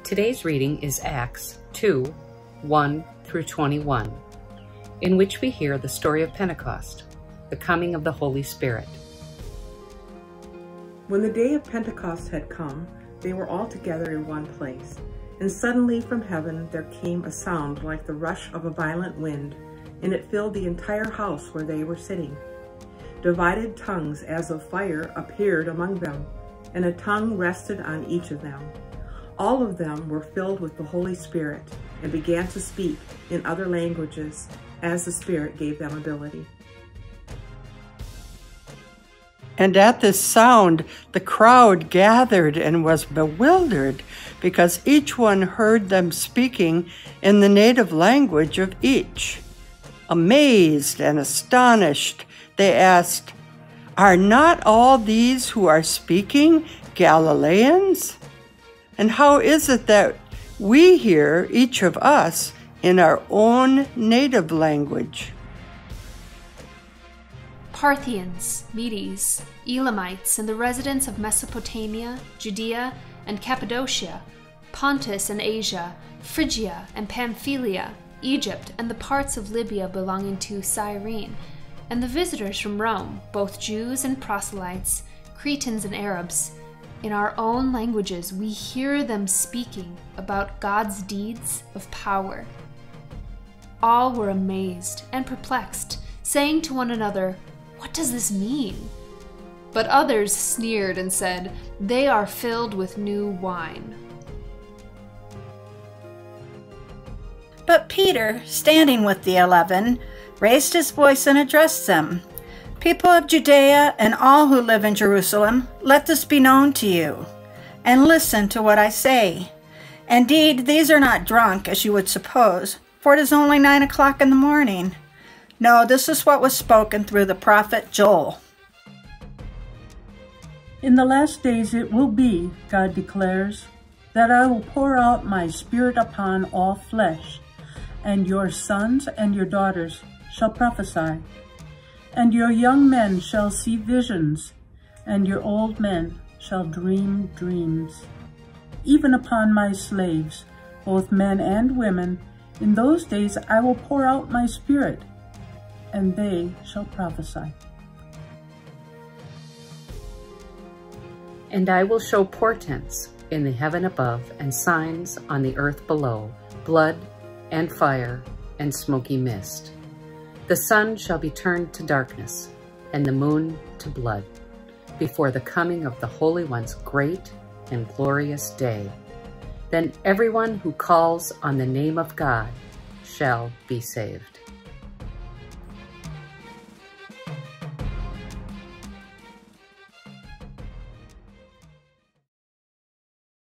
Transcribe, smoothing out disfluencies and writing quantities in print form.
Today's reading is Acts 2, 1 through 21, in which we hear the story of Pentecost, the coming of the Holy Spirit. When the day of Pentecost had come, they were all together in one place. And suddenly from heaven there came a sound like the rush of a violent wind, and it filled the entire house where they were sitting. Divided tongues as of fire appeared among them, and a tongue rested on each of them. All of them were filled with the Holy Spirit and began to speak in other languages as the Spirit gave them ability. And at this sound, the crowd gathered and was bewildered, because each one heard them speaking in the native language of each. Amazed and astonished, they asked, "Are not all these who are speaking Galileans? And how is it that we hear, each of us, in our own native language?" Parthians, Medes, Elamites, and the residents of Mesopotamia, Judea, and Cappadocia, Pontus and Asia, Phrygia and Pamphylia, Egypt, and the parts of Libya belonging to Cyrene, and the visitors from Rome, both Jews and proselytes, Cretans and Arabs. In our own languages we hear them speaking about God's deeds of power. All were amazed and perplexed, saying to one another, "What does this mean?" But others sneered and said, "They are filled with new wine." But Peter, standing with the 11, raised his voice and addressed them. "People of Judea and all who live in Jerusalem, let this be known to you, and listen to what I say. Indeed, these are not drunk, as you would suppose, for it is only 9 o'clock in the morning. No, this is what was spoken through the prophet Joel. In the last days it will be, God declares, that I will pour out my Spirit upon all flesh, and your sons and your daughters shall prophesy, and your young men shall see visions, and your old men shall dream dreams. Even upon my slaves, both men and women, in those days I will pour out my Spirit, and they shall prophesy. And I will show portents in the heaven above and signs on the earth below, blood and fire and smoky mist. The sun shall be turned to darkness and the moon to blood before the coming of the Holy One's great and glorious day. Then everyone who calls on the name of God shall be saved.